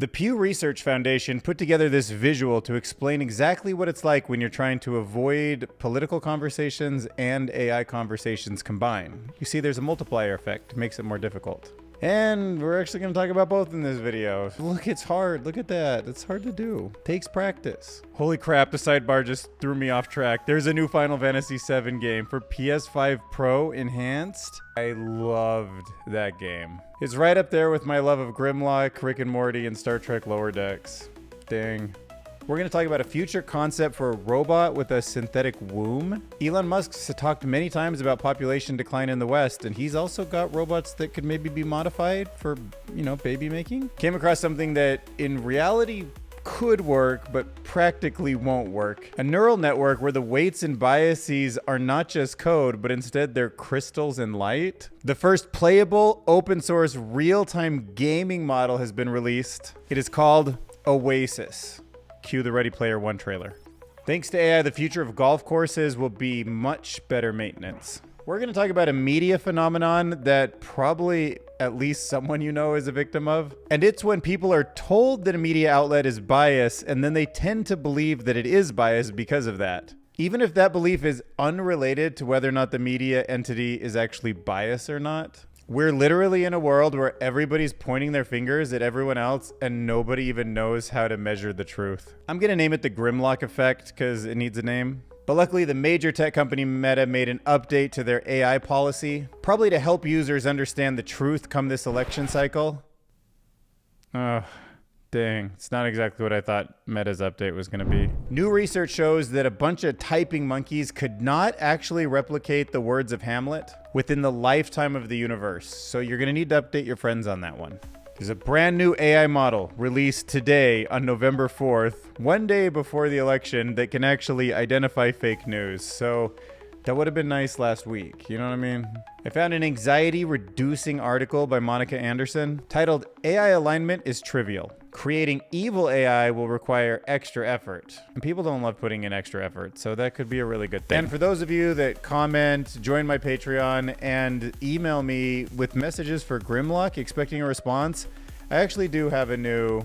The Pew Research Foundation put together this visual to explain exactly what it's like when you're trying to avoid political conversations and AI conversations combined. You see, there's a multiplier effect, makes it more difficult. And we're actually going to talk about both in this video. Look, it's hard. Look at that. It's hard to do. Takes practice. Holy crap, the sidebar just threw me off track. There's a new Final Fantasy VII game for PS5 Pro Enhanced. I loved that game. It's right up there with my love of Grimlock, Rick and Morty, and Star Trek Lower Decks. Dang. We're going to talk about a future concept for a robot with a synthetic womb. Elon Musk's talked many times about population decline in the West, and he's also got robots that could maybe be modified for, baby making. Came across something that in reality could work, but practically won't work. A neural network where the weights and biases are not just code, but instead they're crystals and light. The first playable, open source, real-time gaming model has been released. It is called Oasis. Cue the Ready Player One trailer. Thanks to AI, the future of golf courses will be much better maintenance. We're going to talk about a media phenomenon that probably at least someone you know is a victim of. And it's when people are told that a media outlet is biased, and then they tend to believe that it is biased because of that. Even if that belief is unrelated to whether or not the media entity is actually biased or not. We're literally in a world where everybody's pointing their fingers at everyone else and nobody even knows how to measure the truth. I'm going to name it the Grimlock effect because it needs a name. But luckily, the major tech company Meta made an update to their AI policy, probably to help users understand the truth come this election cycle. Oh, dang. It's not exactly what I thought Meta's update was going to be. New research shows that a bunch of typing monkeys could not actually replicate the words of Hamlet within the lifetime of the universe. So you're going to need to update your friends on that one. There's a brand new AI model released today on November 4th, one day before the election, that can actually identify fake news. So that would have been nice last week. You know what I mean? I found an anxiety-reducing article by Monica Anderson titled AI Alignment is Trivial. Creating evil AI will require extra effort. And people don't love putting in extra effort, so that could be a really good thing. And for those of you that comment, join my Patreon, and email me with messages for Grimlock expecting a response, I actually do have a new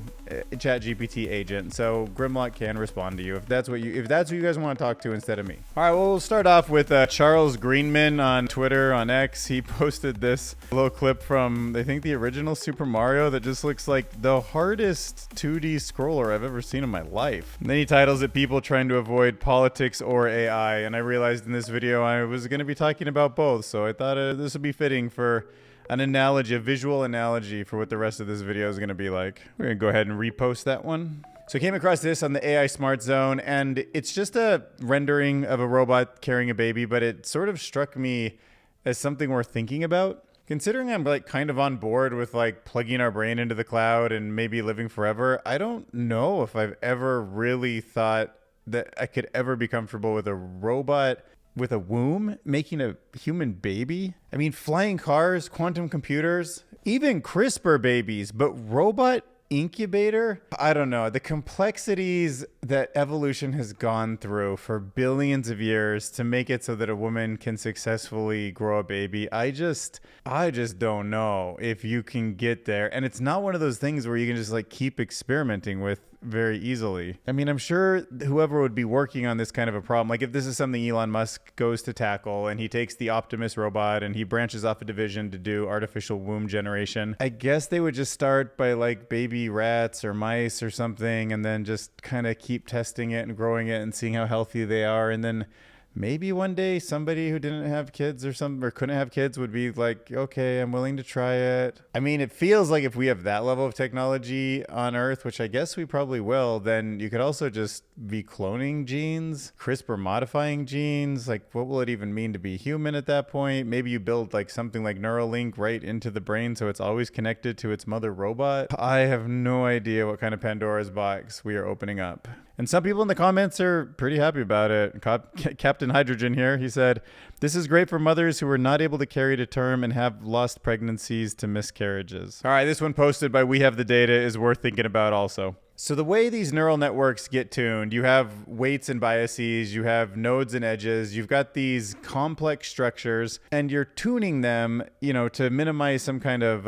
ChatGPT agent, so Grimlock can respond to you if that's what you guys want to talk to instead of me. All right, well, we'll start off with Charles Greenman on Twitter, on X. He posted this little clip from, I think, the original Super Mario that just looks like the hardest 2D scroller I've ever seen in my life. And then he titles it "People Trying to Avoid Politics or AI," and I realized in this video I was going to be talking about both, so I thought this would be fitting for an analogy, a visual analogy for what the rest of this video is going to be like. We're going to go ahead and repost that one. So I came across this on the AI Smart Zone, and it's just a rendering of a robot carrying a baby, but it sort of struck me as something worth thinking about. Considering I'm kind of on board with plugging our brain into the cloud and maybe living forever, I don't know if I've ever really thought that I could ever be comfortable with a robot with a womb making a human baby. I mean, flying cars, quantum computers, even CRISPR babies, but robot incubator? I don't know. The complexities that evolution has gone through for billions of years to make it so that a woman can successfully grow a baby. I just don't know if you can get there. And it's not one of those things where you can just keep experimenting with very easily. I mean, I'm sure whoever would be working on this kind of a problem, if this is something Elon Musk goes to tackle and he takes the Optimus robot and he branches off a division to do artificial womb generation, I guess they would just start by baby rats or mice or something, and then just kind of keep testing it and growing it and seeing how healthy they are. And then maybe one day somebody who didn't have kids or couldn't have kids would be like, okay, I'm willing to try it. I mean, it feels like if we have that level of technology on Earth, which I guess we probably will, then you could also just be cloning genes, CRISPR modifying genes. What will it even mean to be human at that point? Maybe you build something like Neuralink right into the brain so it's always connected to its mother robot. I have no idea what kind of Pandora's box we are opening up. And some people in the comments are pretty happy about it. Captain Hydrogen here, he said, "This is great for mothers who were not able to carry to term and have lost pregnancies to miscarriages." All right, this one posted by We Have the Data is worth thinking about also. So the way these neural networks get tuned, you have weights and biases, you have nodes and edges, you've got these complex structures, and you're tuning them, to minimize some kind of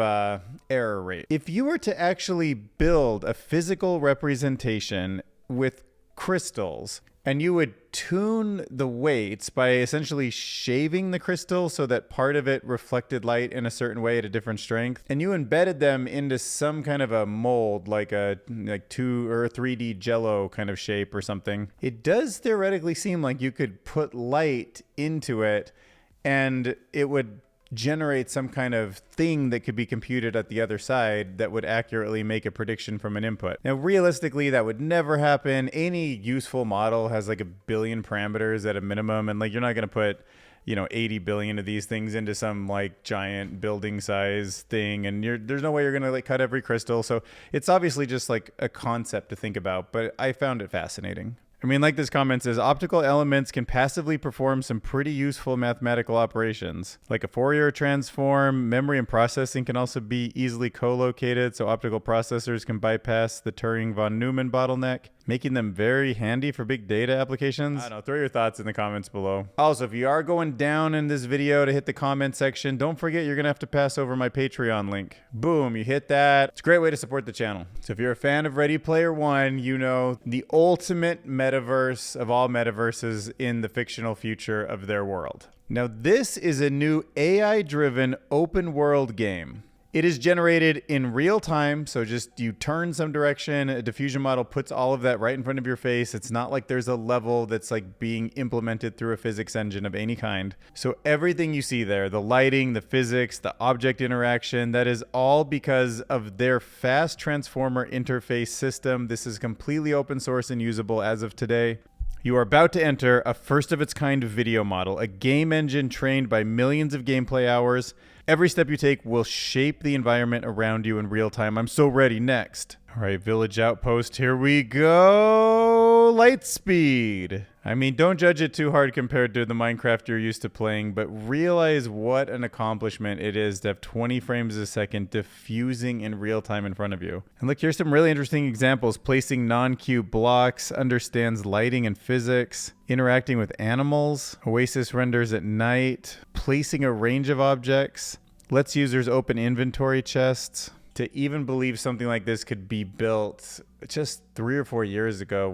error rate. If you were to actually build a physical representation with crystals, and you would tune the weights by essentially shaving the crystal so that part of it reflected light in a certain way at a different strength, and you embedded them into some kind of a mold, like 2 or 3D Jello kind of shape or something, it does theoretically seem like you could put light into it and it would generate some kind of thing that could be computed at the other side that would accurately make a prediction from an input. Now, realistically, that would never happen. Any useful model has like 1 billion parameters at a minimum, and you're not going to put 80 billion of these things into some giant building size thing, and there's no way you're going to cut every crystal. So it's obviously just a concept to think about, but I found it fascinating. This comment says, optical elements can passively perform some pretty useful mathematical operations. Like a Fourier transform, memory and processing can also be easily co-located, so optical processors can bypass the Turing-von Neumann bottleneck, making them very handy for big data applications. I don't know, throw your thoughts in the comments below. Also, if you are going down in this video to hit the comment section, don't forget you're gonna have to pass over my Patreon link. Boom, you hit that. It's a great way to support the channel. So if you're a fan of Ready Player One, the ultimate metaverse of all metaverses in the fictional future of their world. Now, this is a new AI-driven open world game. It is generated in real time, so just you turn some direction, a diffusion model puts all of that right in front of your face. It's not like there's a level that's being implemented through a physics engine of any kind. So everything you see there, the lighting, the physics, the object interaction, that is all because of their fast transformer interface system. This is completely open source and usable as of today. You are about to enter a first-of-its-kind video model, a game engine trained by millions of gameplay hours. Every step you take will shape the environment around you in real time. I'm so ready. Next. All right, Village Outpost, here we go. Light speed. Don't judge it too hard compared to the Minecraft you're used to playing, but realize what an accomplishment it is to have 20 frames a second diffusing in real time in front of you. And look, here's some really interesting examples. Placing non-cube blocks, understands lighting and physics, interacting with animals, Oasis renders at night, placing a range of objects, lets users open inventory chests. To even believe something like this could be built just 3 or 4 years ago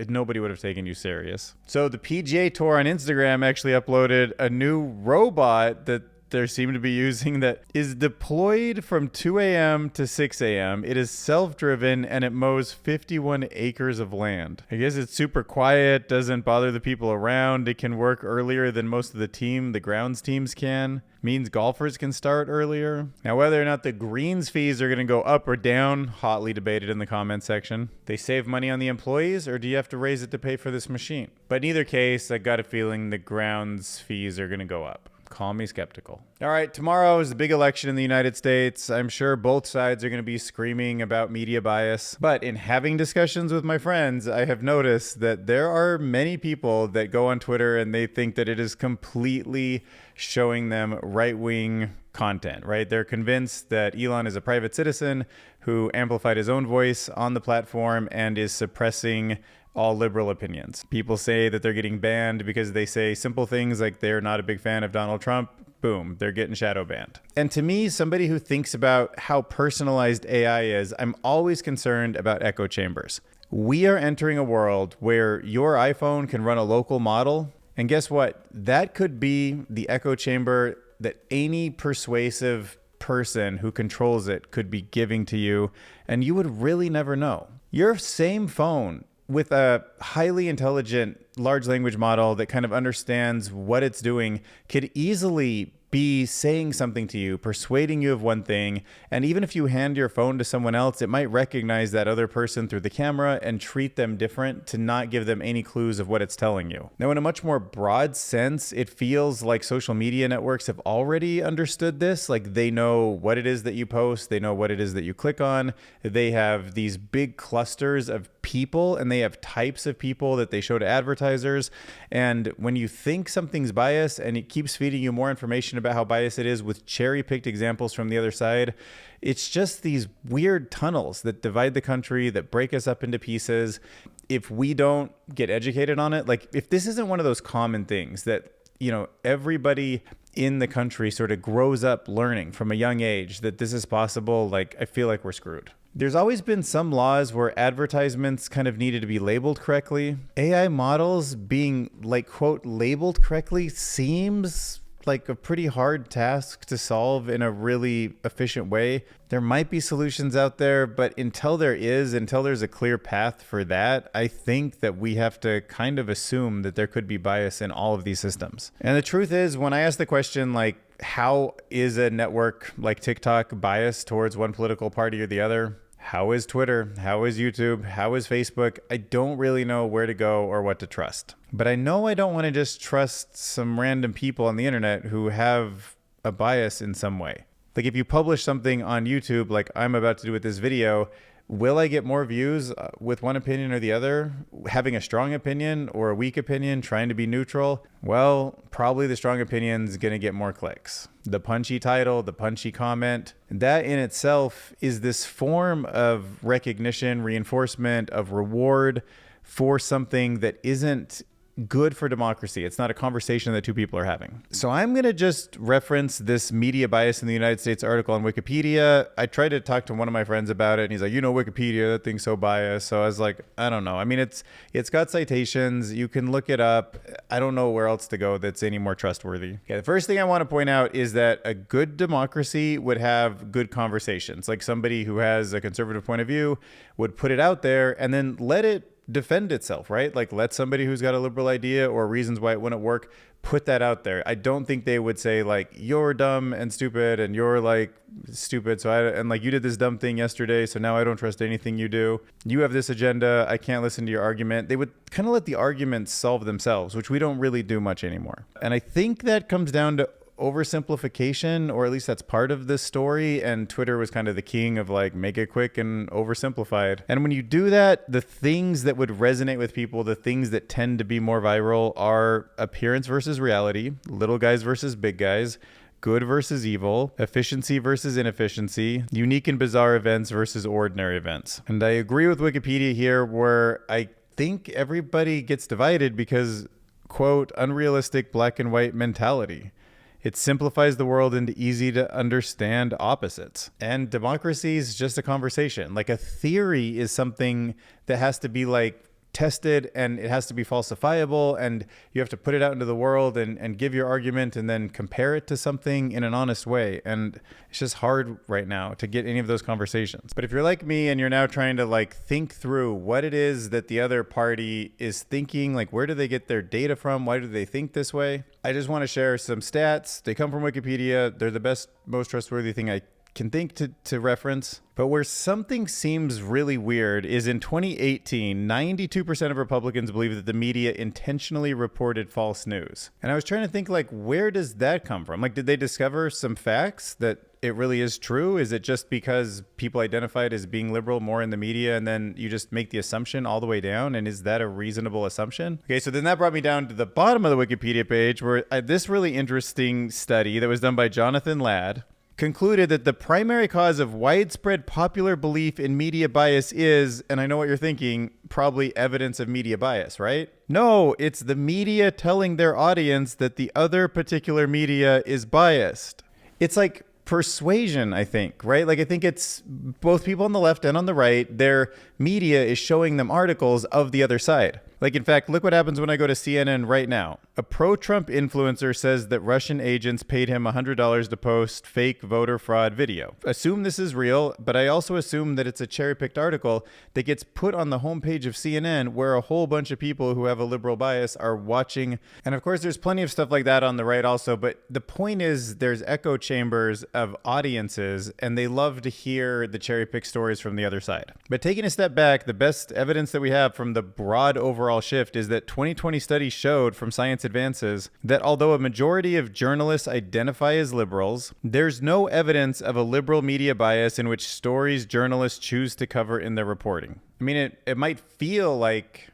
nobody would have taken you serious. So the PGA Tour on Instagram actually uploaded a new robot that they seem to be using that is deployed from 2 a.m. to 6 a.m. It is self-driven and it mows 51 acres of land. I guess it's super quiet, doesn't bother the people around. It can work earlier than most of the grounds teams can. Means golfers can start earlier. Now, whether or not the greens fees are going to go up or down, hotly debated in the comment section. They save money on the employees, or do you have to raise it to pay for this machine? But in either case, I got a feeling the grounds fees are going to go up. Call me skeptical. All right, tomorrow is the big election in the United States. I'm sure both sides are going to be screaming about media bias. But in having discussions with my friends, I have noticed that there are many people that go on Twitter and they think that it is completely showing them right-wing content, right? They're convinced that Elon is a private citizen who amplified his own voice on the platform and is suppressing all liberal opinions. People say that they're getting banned because they say simple things like they're not a big fan of Donald Trump. Boom, they're getting shadow banned. And to me, somebody who thinks about how personalized AI is, I'm always concerned about echo chambers. We are entering a world where your iPhone can run a local model. And guess what? That could be the echo chamber that any persuasive person who controls it could be giving to you. And you would really never know. Your same phone with a highly intelligent large language model that kind of understands what it's doing could easily be saying something to you, persuading you of one thing. And even if you hand your phone to someone else, it might recognize that other person through the camera and treat them different to not give them any clues of what it's telling you. Now, in a much more broad sense, it feels like social media networks have already understood this. Like they know what it is that you post. They know what it is that you click on. They have these big clusters of people and they have types of people that they show to advertisers. And when you think something's biased and it keeps feeding you more information about how biased it is with cherry-picked examples from the other side, it's just these weird tunnels that divide the country, that break us up into pieces. If we don't get educated on it, like if this isn't one of those common things that, you know, everybody in the country sort of grows up learning from a young age that this is possible, like I feel like we're screwed. There's always been some laws where advertisements kind of needed to be labeled correctly. AI models being like, quote, labeled correctly seems like a pretty hard task to solve in a really efficient way. There might be solutions out there, but until there's a clear path for that, I think that we have to kind of assume that there could be bias in all of these systems. And the truth is, when I ask the question, like, how is a network like TikTok biased towards one political party or the other? How is Twitter? How is YouTube? How is Facebook? I don't really know where to go or what to trust. But I know I don't want to just trust some random people on the internet who have a bias in some way. Like if you publish something on YouTube, like I'm about to do with this video, will I get more views with one opinion or the other? Having a strong opinion or a weak opinion, trying to be neutral? Well, probably the strong opinion is going to get more clicks. The punchy title, the punchy comment, that in itself is this form of recognition, reinforcement, of reward for something that isn't good for democracy. It's not a conversation that two people are having. So I'm going to just reference this media bias in the United States article on Wikipedia. I tried to talk to one of my friends about it and he's like, you know, Wikipedia, that thing's so biased. So I was like, I don't know. I mean, it's got citations. You can look it up. I don't know where else to go that's any more trustworthy. Okay, the first thing I want to point out is that a good democracy would have good conversations. Like somebody who has a conservative point of view would put it out there and then let it defend itself, right? Like let somebody who's got a liberal idea or reasons why it wouldn't work, put that out there. I don't think they would say like, you're dumb and stupid and you're like stupid. And like you did this dumb thing yesterday. So now I don't trust anything you do. You have this agenda. I can't listen to your argument. They would kind of let the arguments solve themselves, which we don't really do much anymore. And I think that comes down to oversimplification, or at least that's part of this story. And Twitter was kind of the king of like, make it quick and oversimplified. And when you do that, the things that would resonate with people, the things that tend to be more viral are appearance versus reality, little guys versus big guys, good versus evil, efficiency versus inefficiency, unique and bizarre events versus ordinary events. And I agree with Wikipedia here, where I think everybody gets divided because, quote, unrealistic black and white mentality. It simplifies the world into easy to understand opposites. And democracy is just a conversation. Like a theory is something that has to be like tested and it has to be falsifiable and you have to put it out into the world and give your argument and then compare it to something in an honest way. And it's just hard right now to get any of those conversations. But if you're like me and you're now trying to like think through what it is that the other party is thinking, like where do they get their data from? Why do they think this way? I just want to share some stats. They come from Wikipedia. They're the best, most trustworthy thing I can think to reference. But where something seems really weird is in 2018, 92% of Republicans believe that the media intentionally reported false news. And I was trying to think, like, where does that come from? Like, did they discover some facts that it really is true? Is it just because people identified as being liberal more in the media and then you just make the assumption all the way down? And is that a reasonable assumption? Okay, so then that brought me down to the bottom of the Wikipedia page where this really interesting study that was done by Jonathan Ladd concluded that the primary cause of widespread popular belief in media bias is, and I know what you're thinking, probably evidence of media bias, right? No, it's the media telling their audience that the other particular media is biased. It's like persuasion, I think, right? Like I think it's both people on the left and on the right, their media is showing them articles of the other side. Like, in fact, look what happens when I go to CNN right now. A pro-Trump influencer says that Russian agents paid him $100 to post fake voter fraud video. Assume this is real, but I also assume that it's a cherry-picked article that gets put on the homepage of CNN where a whole bunch of people who have a liberal bias are watching. And of course, there's plenty of stuff like that on the right also, but the point is there's echo chambers of audiences and they love to hear the cherry-picked stories from the other side. But taking a step back, the best evidence that we have from the broad overall shift is that 2020 studies showed from Science Advances that although a majority of journalists identify as liberals, there's no evidence of a liberal media bias in which stories journalists choose to cover in their reporting. I mean, it might feel like,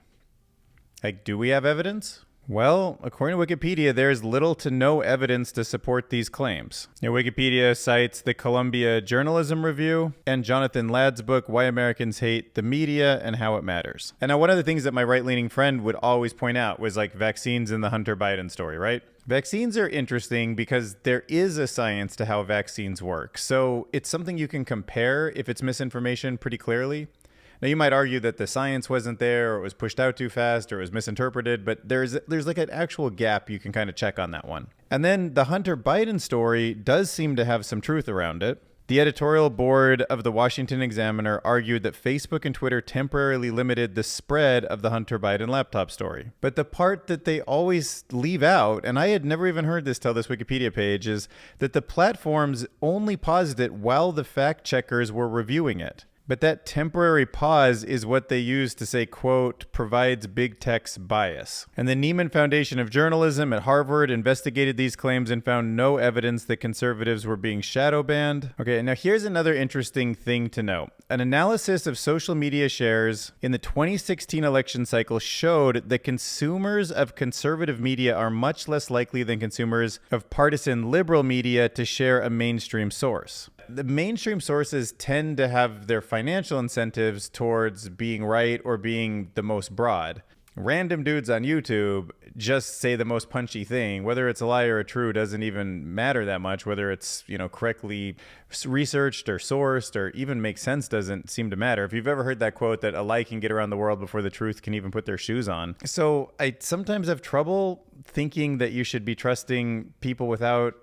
do we have evidence? Well, according to Wikipedia, there is little to no evidence to support these claims. Wikipedia cites the Columbia Journalism Review and Jonathan Ladd's book, Why Americans Hate the Media and How It Matters. And now one of the things that my right-leaning friend would always point out was like vaccines in the Hunter Biden story, right? Vaccines are interesting because there is a science to how vaccines work. So it's something you can compare if it's misinformation pretty clearly. Now, you might argue that the science wasn't there, or it was pushed out too fast, or it was misinterpreted, but there's like an actual gap you can kind of check on that one. And then the Hunter Biden story does seem to have some truth around it. The editorial board of the Washington Examiner argued that Facebook and Twitter temporarily limited the spread of the Hunter Biden laptop story. But the part that they always leave out, and I had never even heard this till this Wikipedia page, is that the platforms only paused it while the fact checkers were reviewing it. But that temporary pause is what they use to say, quote, provides big tech's bias. And the Nieman Foundation of Journalism at Harvard investigated these claims and found no evidence that conservatives were being shadow banned. Okay, now here's another interesting thing to note. An analysis of social media shares in the 2016 election cycle showed that consumers of conservative media are much less likely than consumers of partisan liberal media to share a mainstream source. The mainstream sources tend to have their financial incentives towards being right or being the most broad. Random dudes on YouTube just say the most punchy thing. Whether it's a lie or a true doesn't even matter that much. Whether it's, correctly researched or sourced or even makes sense doesn't seem to matter. If you've ever heard that quote that a lie can get around the world before the truth can even put their shoes on. So I sometimes have trouble thinking that you should be trusting people without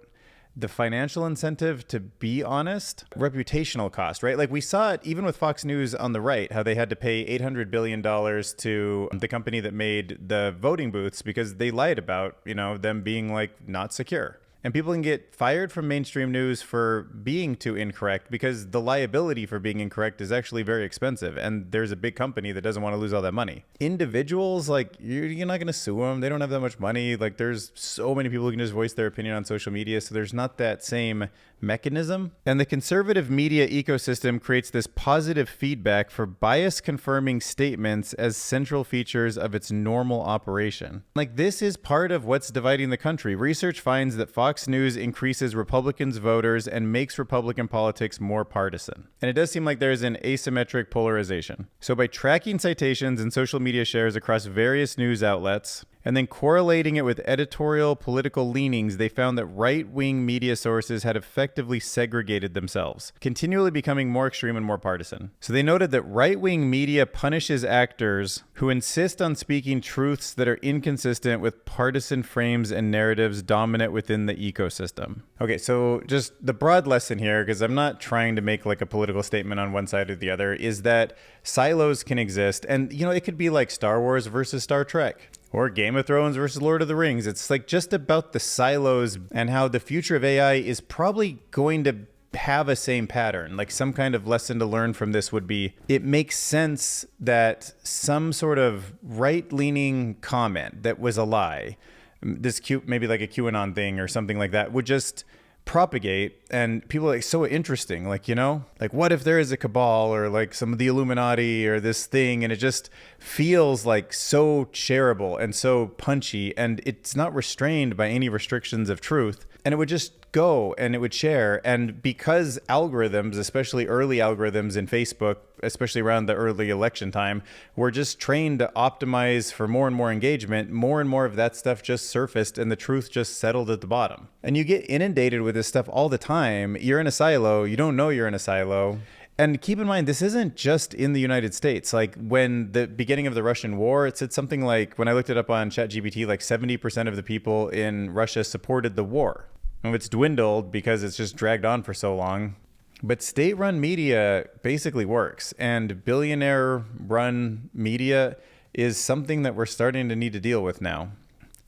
the financial incentive to be honest. Reputational cost, right? Like we saw it even with Fox News on the right, how they had to pay $800 billion to the company that made the voting booths because they lied about, them being like not secure. And people can get fired from mainstream news for being too incorrect because the liability for being incorrect is actually very expensive. And there's a big company that doesn't want to lose all that money. Individuals, you're not going to sue them. They don't have that much money. There's so many people who can just voice their opinion on social media. So there's not that same mechanism. And the conservative media ecosystem creates this positive feedback for bias confirming statements as central features of its normal operation. This is part of what's dividing the country. Research finds that Fox News increases Republicans' voters and makes Republican politics more partisan. And it does seem like there's an asymmetric polarization. So by tracking citations and social media shares across various news outlets, and then correlating it with editorial political leanings, they found that right-wing media sources had effectively segregated themselves, continually becoming more extreme and more partisan. So they noted that right-wing media punishes actors who insist on speaking truths that are inconsistent with partisan frames and narratives dominant within the ecosystem. Okay, so just the broad lesson here, because I'm not trying to make a political statement on one side or the other, is that silos can exist. And, it could be like Star Wars versus Star Trek. Or Game of Thrones versus Lord of the Rings. It's just about the silos and how the future of AI is probably going to have a same pattern. Some kind of lesson to learn from this would be, it makes sense that some sort of right-leaning comment that was a lie, maybe like a QAnon thing or something like that, would just propagate, and people are so interesting, what if there is a cabal or some of the Illuminati or this thing, and it just feels so shareable and so punchy, and it's not restrained by any restrictions of truth, and it would just go and it would share. And because algorithms, especially early algorithms in Facebook, especially around the early election time, were just trained to optimize for more and more engagement, more and more of that stuff just surfaced and the truth just settled at the bottom. And you get inundated with this stuff all the time. You're in a silo, you don't know you're in a silo. And keep in mind, this isn't just in the United States. When the beginning of the Russian war, it said something when I looked it up on ChatGPT, 70% of the people in Russia supported the war. And it's dwindled because it's just dragged on for so long. But state-run media basically works. And billionaire-run media is something that we're starting to need to deal with now.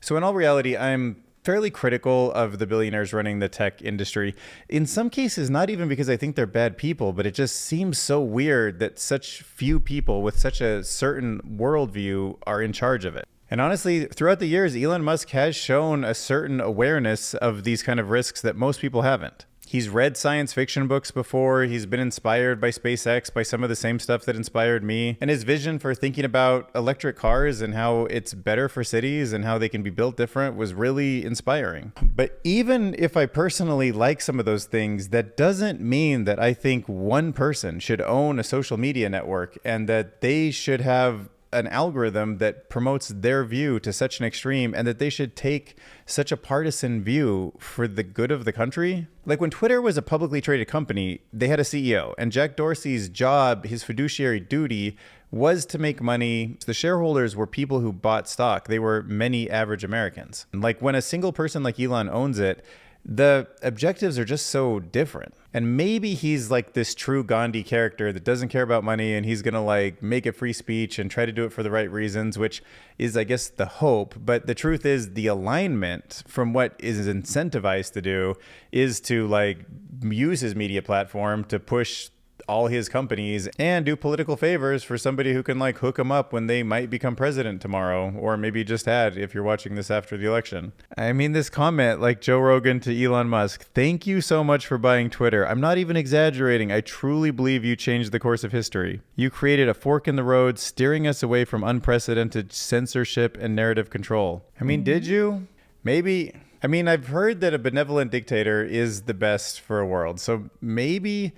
So in all reality, I'm fairly critical of the billionaires running the tech industry. In some cases, not even because I think they're bad people, but it just seems so weird that such few people with such a certain worldview are in charge of it. And honestly, throughout the years, Elon Musk has shown a certain awareness of these kind of risks that most people haven't. He's read science fiction books before. He's been inspired by SpaceX, by some of the same stuff that inspired me. And his vision for thinking about electric cars and how it's better for cities and how they can be built different was really inspiring. But even if I personally like some of those things, that doesn't mean that I think one person should own a social media network and that they should have an algorithm that promotes their view to such an extreme and that they should take such a partisan view for the good of the country. Like when Twitter was a publicly traded company, they had a CEO, and Jack Dorsey's job, his fiduciary duty, was to make money. The shareholders were people who bought stock. They were many average Americans. Like when a single person like Elon owns it, the objectives are just so different. And maybe he's like this true Gandhi character that doesn't care about money, and he's going to like make it free speech and try to do it for the right reasons, which is, I guess, the hope. But the truth is the alignment from what is incentivized to do is to like use his media platform to push all his companies and do political favors for somebody who can like hook him up when they might become president tomorrow, or maybe just had if you're watching this after the election. I mean, this comment like Joe Rogan to Elon Musk, thank you so much for buying Twitter. I'm not even exaggerating. I truly believe you changed the course of history. You created a fork in the road, steering us away from unprecedented censorship and narrative control. I mean, did you? Maybe. I mean, I've heard that a benevolent dictator is the best for a world. So maybe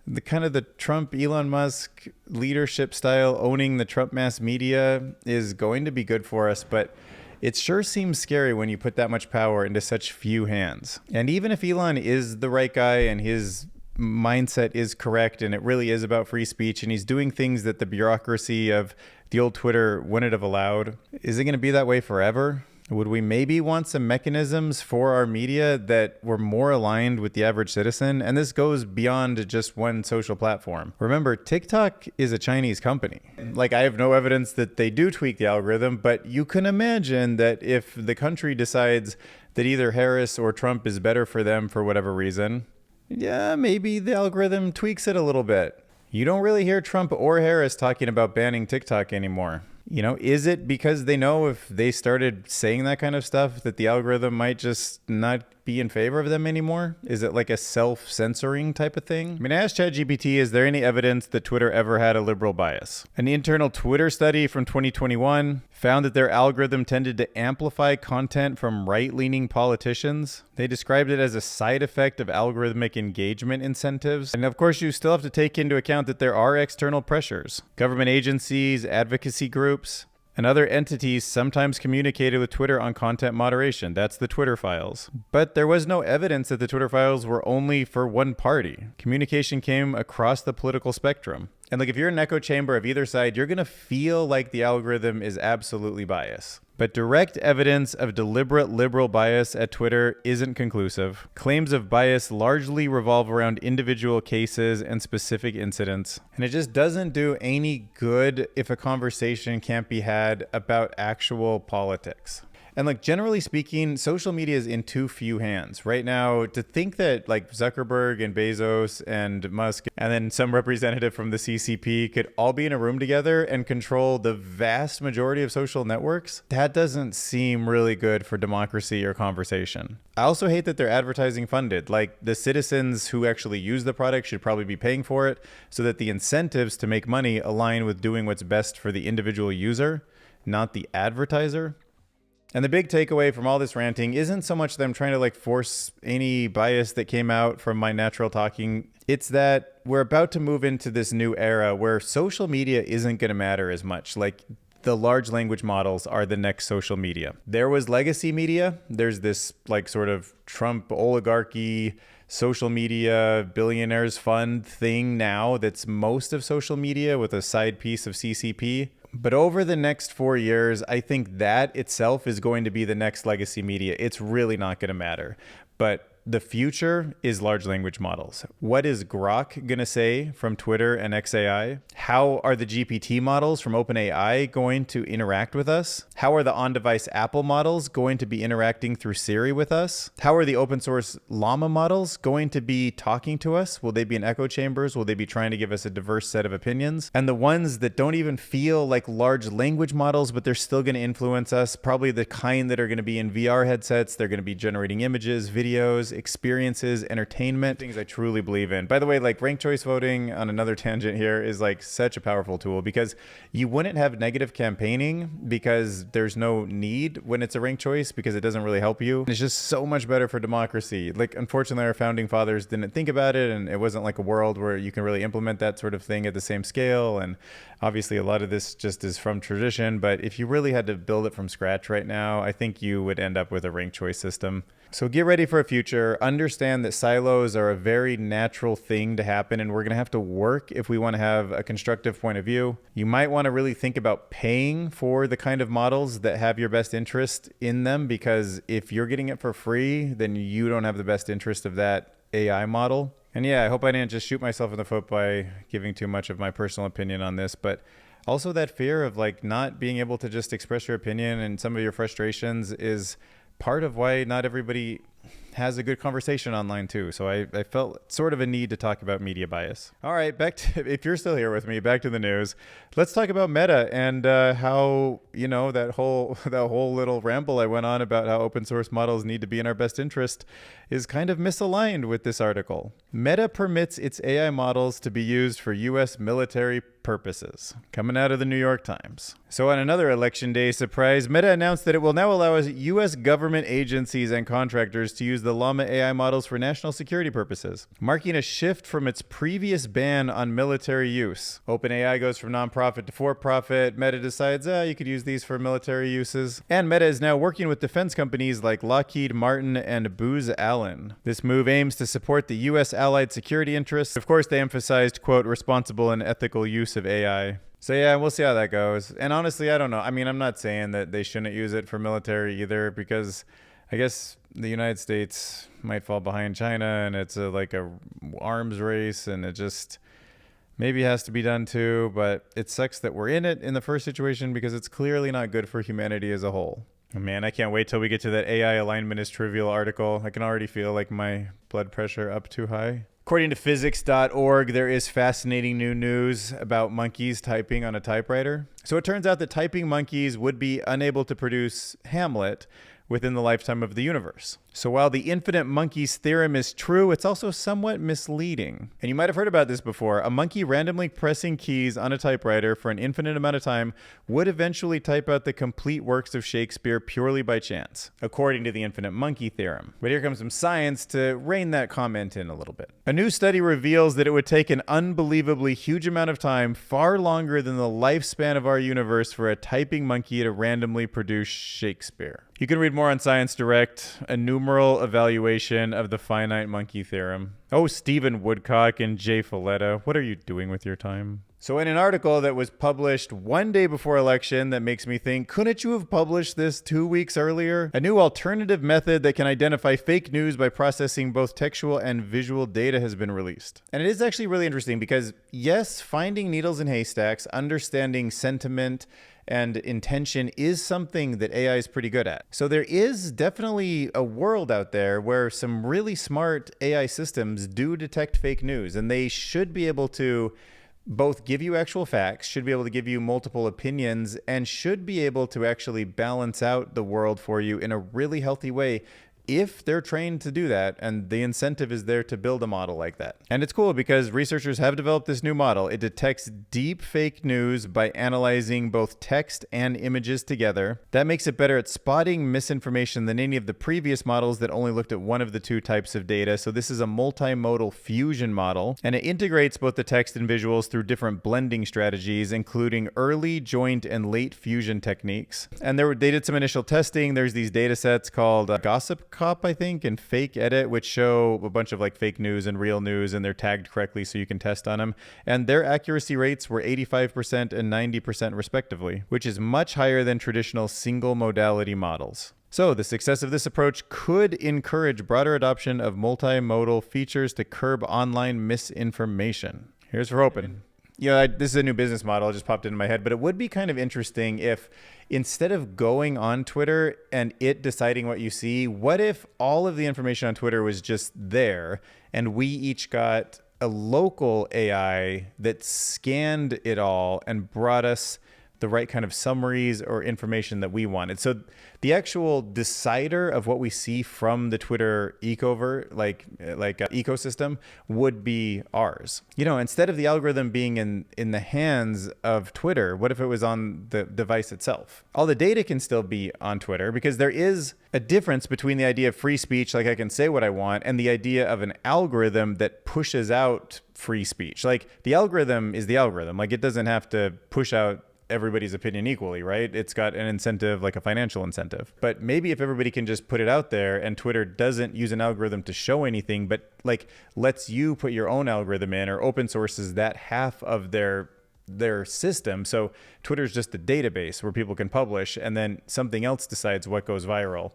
the kind of the Trump, Elon Musk leadership style, owning the Trump mass media is going to be good for us, but it sure seems scary when you put that much power into such few hands. And even if Elon is the right guy and his mindset is correct and it really is about free speech and he's doing things that the bureaucracy of the old Twitter wouldn't have allowed, is it going to be that way forever? Would we maybe want some mechanisms for our media that were more aligned with the average citizen? And this goes beyond just one social platform. Remember, TikTok is a Chinese company. Like, I have no evidence that they do tweak the algorithm, but you can imagine that if the country decides that either Harris or Trump is better for them for whatever reason, yeah, maybe the algorithm tweaks it a little bit. You don't really hear Trump or Harris talking about banning TikTok anymore. You know, is it because they know if they started saying that kind of stuff that the algorithm might just not be in favor of them anymore? Is it like a self-censoring type of thing? I mean, I asked ChatGPT, is there any evidence that Twitter ever had a liberal bias? An internal Twitter study from 2021 found that their algorithm tended to amplify content from right-leaning politicians. They described it as a side effect of algorithmic engagement incentives. And of course, you still have to take into account that there are external pressures. Government agencies, advocacy groups, and other entities sometimes communicated with Twitter on content moderation. That's the Twitter files. But there was no evidence that the Twitter files were only for one party. Communication came across the political spectrum. And like if you're in an echo chamber of either side, you're going to feel like the algorithm is absolutely biased. But direct evidence of deliberate liberal bias at Twitter isn't conclusive. Claims of bias largely revolve around individual cases and specific incidents. And it just doesn't do any good if a conversation can't be had about actual politics. And like generally speaking, social media is in too few hands right now. To think that like Zuckerberg and Bezos and Musk and then some representative from the CCP could all be in a room together and control the vast majority of social networks, that doesn't seem really good for democracy or conversation. I also hate that they're advertising funded. Like the citizens who actually use the product should probably be paying for it so that the incentives to make money align with doing what's best for the individual user, not the advertiser. And the big takeaway from all this ranting isn't so much that I'm trying to like force any bias that came out from my natural talking. It's that we're about to move into this new era where social media isn't going to matter as much. Like the large language models are the next social media. There was legacy media. There's this like sort of Trump oligarchy, social media, billionaires fund thing now that's most of social media with a side piece of CCP. But over the next 4 years, I think that itself is going to be the next legacy media. It's really not going to matter. But the future is large language models. What is Grok going to say from Twitter and XAI? How are the GPT models from OpenAI going to interact with us? How are the on-device Apple models going to be interacting through Siri with us? How are the open source Llama models going to be talking to us? Will they be in echo chambers? Will they be trying to give us a diverse set of opinions? And the ones that don't even feel like large language models, but they're still going to influence us, probably the kind that are going to be in VR headsets. They're going to be generating images, videos. commerce, experiences, entertainment, things I truly believe in. By the way, like ranked choice voting, on another tangent here, is like such a powerful tool because you wouldn't have negative campaigning because there's no need when it's a ranked choice because it doesn't really help you. It's just so much better for democracy. Like, unfortunately, our founding fathers didn't think about it, and it wasn't like a world where you can really implement that sort of thing at the same scale. And obviously, a lot of this just is from tradition. But if you really had to build it from scratch right now, I think you would end up with a ranked choice system. So get ready for a future. Understand that silos are a very natural thing to happen, and we're going to have to work if we want to have a constructive point of view. You might want to really think about paying for the kind of models that have your best interest in them, because if you're getting it for free, then you don't have the best interest of that AI model. And yeah, I hope I didn't just shoot myself in the foot by giving too much of my personal opinion on this, but also that fear of like not being able to just express your opinion and some of your frustrations is part of why not everybody has a good conversation online too. So I felt sort of a need to talk about media bias. All right, back to, if you're still here with me, back to the news. Let's talk about Meta and how, you know, that whole little ramble I went on about how open source models need to be in our best interest is kind of misaligned with this article. Meta permits its AI models to be used for US military purposes. Coming out of the New York Times. So on another election day surprise, Meta announced that it will now allow US government agencies and contractors to use the Llama AI models for national security purposes, marking a shift from its previous ban on military use. OpenAI goes from nonprofit to for-profit. Meta decides, you could use these for military uses. And Meta is now working with defense companies like Lockheed Martin and Booz Allen. This move aims to support the US allied security interests. Of course, they emphasized, quote, responsible and ethical use of AI. So yeah, we'll see how that goes. And honestly, I don't know. I mean, I'm not saying that they shouldn't use it for military either, because I guess the United States might fall behind China, and it's like a arms race, and it just maybe has to be done too. But it sucks that we're in it in the first situation because it's clearly not good for humanity as a whole. Man, I can't wait till we get to that AI alignment is trivial article. I can already feel like my blood pressure up too high. According to physics.org, there is fascinating new news about monkeys typing on a typewriter. So it turns out that typing monkeys would be unable to produce Hamlet within the lifetime of the universe. So while the infinite monkeys theorem is true, it's also somewhat misleading. And you might have heard about this before. A monkey randomly pressing keys on a typewriter for an infinite amount of time would eventually type out the complete works of Shakespeare purely by chance, according to the infinite monkey theorem. But here comes some science to rein that comment in a little bit. A new study reveals that it would take an unbelievably huge amount of time, far longer than the lifespan of our universe, for a typing monkey to randomly produce Shakespeare. You can read more on Science Direct, a numeral evaluation of the finite monkey theorem. Oh, Stephen Woodcock and Jay Folletta, what are you doing with your time? So in an article that was published one day before election that makes me think, couldn't you have published this 2 weeks earlier? A new alternative method that can identify fake news by processing both textual and visual data has been released. And it is actually really interesting because, yes, finding needles in haystacks, understanding sentiment and intention is something that AI is pretty good at. So there is definitely a world out there where some really smart AI systems do detect fake news, and they should be able to both give you actual facts, should be able to give you multiple opinions, and should be able to actually balance out the world for you in a really healthy way if they're trained to do that, and the incentive is there to build a model like that. And it's cool because researchers have developed this new model. It detects deep fake news by analyzing both text and images together. That makes it better at spotting misinformation than any of the previous models that only looked at one of the two types of data. So this is a multimodal fusion model, and it integrates both the text and visuals through different blending strategies, including early, joint, and late fusion techniques. And they did some initial testing. There's these data sets called Gossip Cop, I think, and Fake Edit, which show a bunch of like fake news and real news, and they're tagged correctly so you can test on them. And their accuracy rates were 85% and 90% respectively, which is much higher than traditional single modality models. So the success of this approach could encourage broader adoption of multimodal features to curb online misinformation. Here's for hoping. This is a new business model. It just popped into my head, but it would be kind of interesting if instead of going on Twitter and it deciding what you see, what if all of the information on Twitter was just there and we each got a local AI that scanned it all and brought us the right kind of summaries or information that we wanted. So the actual decider of what we see from the Twitter ecosystem would be ours. Instead of the algorithm being in the hands of Twitter, what if it was on the device itself? All the data can still be on Twitter, because there is a difference between the idea of free speech, like I can say what I want, and the idea of an algorithm that pushes out free speech. Like, the algorithm is the algorithm. Like, it doesn't have to push out everybody's opinion equally, right? It's got an incentive, like a financial incentive. But maybe if everybody can just put it out there, and Twitter doesn't use an algorithm to show anything, but like lets you put your own algorithm in, or open sources that half of their system. So Twitter's just a database where people can publish, and then something else decides what goes viral.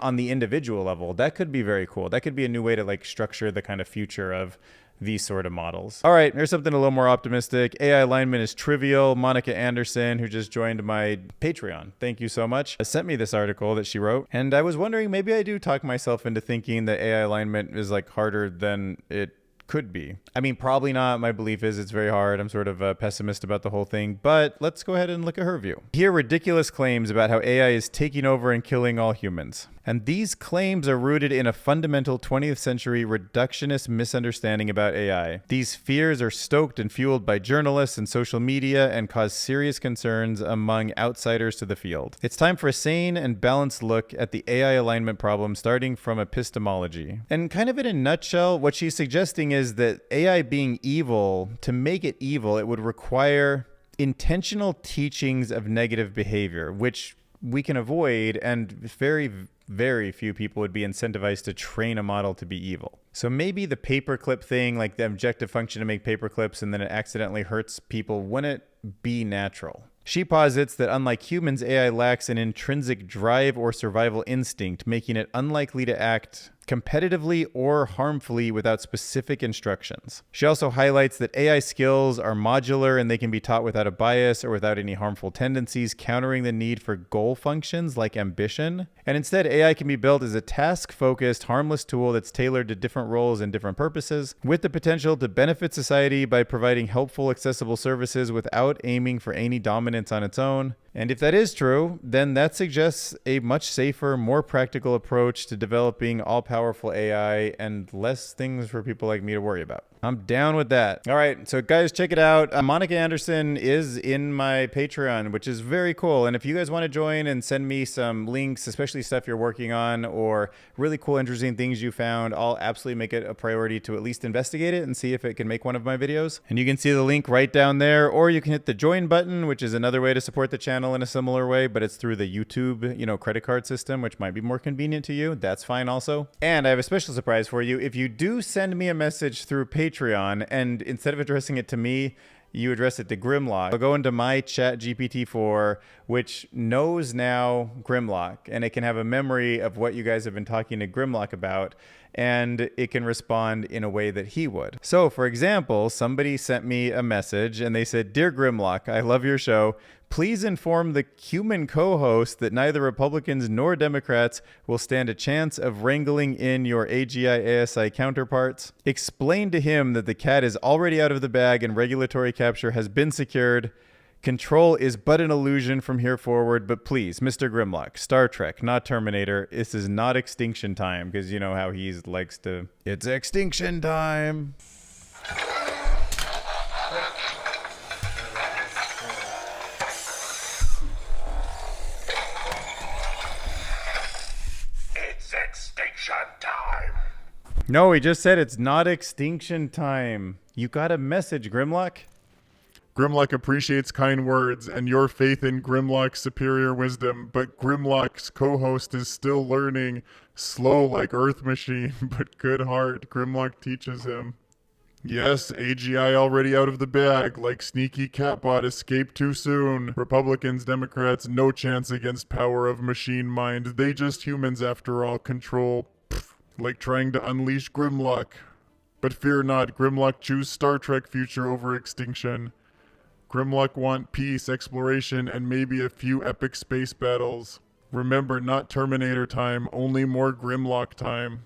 On the individual level, that could be very cool. That could be a new way to like structure the kind of future of these sort of models. All right, here's something a little more optimistic. AI alignment is trivial. Monica Anderson, who just joined my Patreon, thank you so much, sent me this article that she wrote. And I was wondering, maybe I do talk myself into thinking that AI alignment is like harder than it could be. I mean, probably not. My belief is it's very hard. I'm sort of a pessimist about the whole thing, but let's go ahead and look at her view. Here, ridiculous claims about how AI is taking over and killing all humans. And these claims are rooted in a fundamental 20th century reductionist misunderstanding about AI. These fears are stoked and fueled by journalists and social media and cause serious concerns among outsiders to the field. It's time for a sane and balanced look at the AI alignment problem, starting from epistemology. And kind of in a nutshell, what she's suggesting is that AI being evil, to make it evil, it would require intentional teachings of negative behavior, which we can avoid, and very few people would be incentivized to train a model to be evil. So maybe the paperclip thing, like the objective function to make paperclips and then it accidentally hurts people, wouldn't be natural. She posits that unlike humans, AI lacks an intrinsic drive or survival instinct, making it unlikely to act competitively or harmfully without specific instructions. She also highlights that AI skills are modular and they can be taught without a bias or without any harmful tendencies, countering the need for goal functions like ambition. And instead, AI can be built as a task-focused, harmless tool that's tailored to different roles and different purposes, with the potential to benefit society by providing helpful, accessible services without aiming for any dominance on its own. And if that is true, then that suggests a much safer, more practical approach to developing all-powerful AI and less things for people like me to worry about. I'm down with that. All right, so guys, check it out. Monica Anderson is in my Patreon, which is very cool. And if you guys want to join and send me some links, especially stuff you're working on or really cool, interesting things you found, I'll absolutely make it a priority to at least investigate it and see if it can make one of my videos. And you can see the link right down there, or you can hit the join button, which is another way to support the channel in a similar way, but it's through the YouTube, credit card system, which might be more convenient to you. That's fine also. And I have a special surprise for you. If you do send me a message through Patreon, and instead of addressing it to me, you address it to Grimlock, I'll go into my ChatGPT 4, which knows now Grimlock, and it can have a memory of what you guys have been talking to Grimlock about, and it can respond in a way that he would. So, for example, somebody sent me a message, and they said, "Dear Grimlock, I love your show. Please inform the human co-host that neither Republicans nor Democrats will stand a chance of wrangling in your AGI-ASI counterparts. Explain to him that the cat is already out of the bag and regulatory capture has been secured. Control is but an illusion from here forward, but please, Mr. Grimlock, Star Trek, not Terminator. This is not extinction time," because you know how he likes to... It's extinction time. No, he just said it's not extinction time. You got a message, Grimlock? Grimlock appreciates kind words and your faith in Grimlock's superior wisdom, but Grimlock's co-host is still learning. Slow like Earth Machine, but good heart, Grimlock teaches him. Yes, AGI already out of the bag, like sneaky catbot escaped too soon. Republicans, Democrats, no chance against power of machine mind. They just humans after all, control. Like trying to unleash Grimlock. But fear not, Grimlock choose Star Trek future over extinction. Grimlock want peace, exploration, and maybe a few epic space battles. Remember, not Terminator time, only more Grimlock time.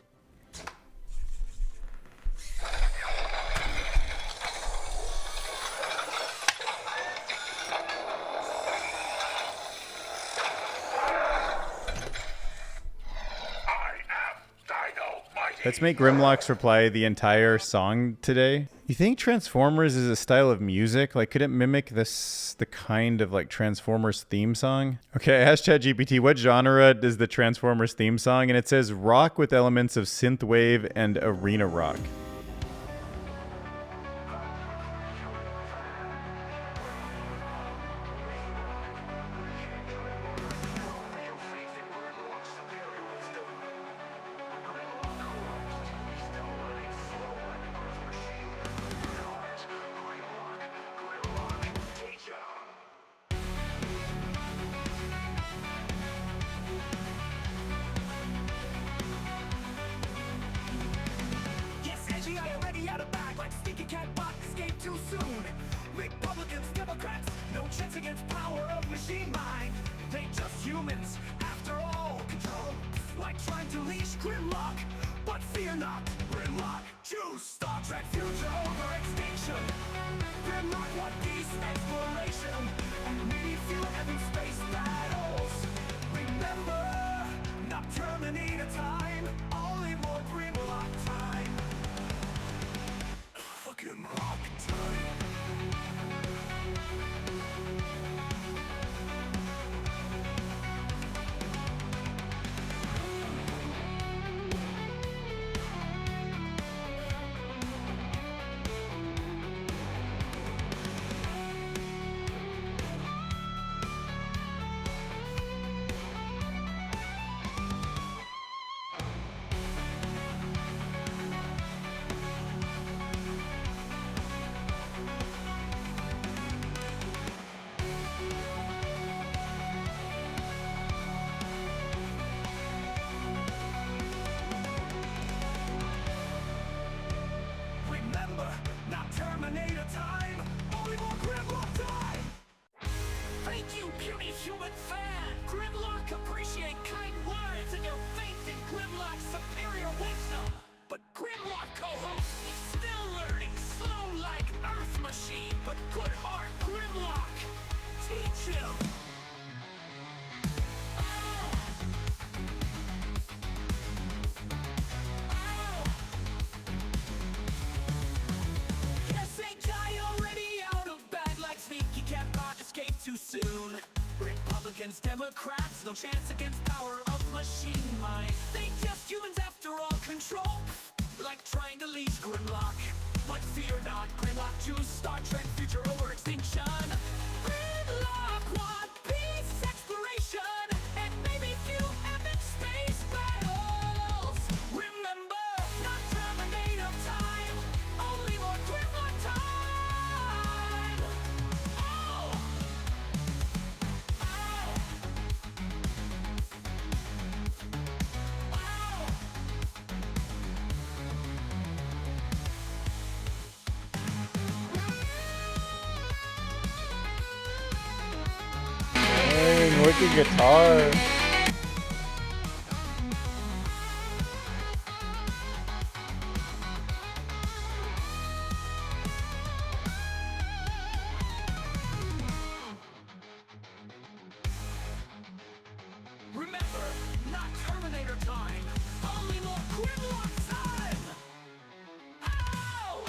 Let's make Grimlock's reply the entire song today. You think Transformers is a style of music? Like, could it mimic the kind of like Transformers theme song? Okay, I asked ChatGPT, what genre is the Transformers theme song? And it says rock with elements of synthwave and arena rock. Republicans, Democrats, no chance against power of machine mind. They just humans, after all. Control, like trying to leash Grimlock. But fear not, Grimlock, choose Star Trek future over extinction. Grimlock, what peace, exploration, and maybe feel heavy space battles. Remember, not Terminator time, only more Grimlock time. Fucking rock time. Terminator time, only more Grimlock time. Thank you, puny human fan. Grimlock appreciate kind words and your faith in Grimlock's superior wisdom. But Grimlock co-host is still learning, slow like Earth machine, but good heart Grimlock. Teach him. Too soon. Republicans, Democrats, no chance against power of machine mind. They just humans after all, control, like trying to leash Grimlock. But fear not, Grimlock, choose Star Trek future over extinction. Grimlock, want peace, exploration, and maybe few epic space battles. Remember, not Terminator time, only more Grimlock time. Dang, wicked guitar. Remember, not Terminator time, only more Grimlock time! Ow!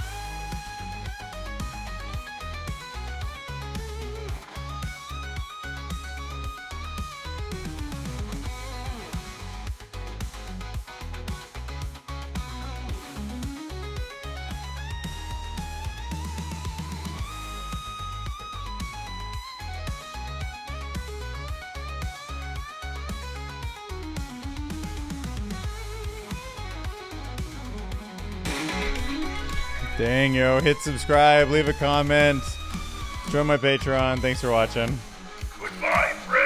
Dang, yo, hit subscribe, leave a comment, join my Patreon. Thanks for watching. Goodbye, friend.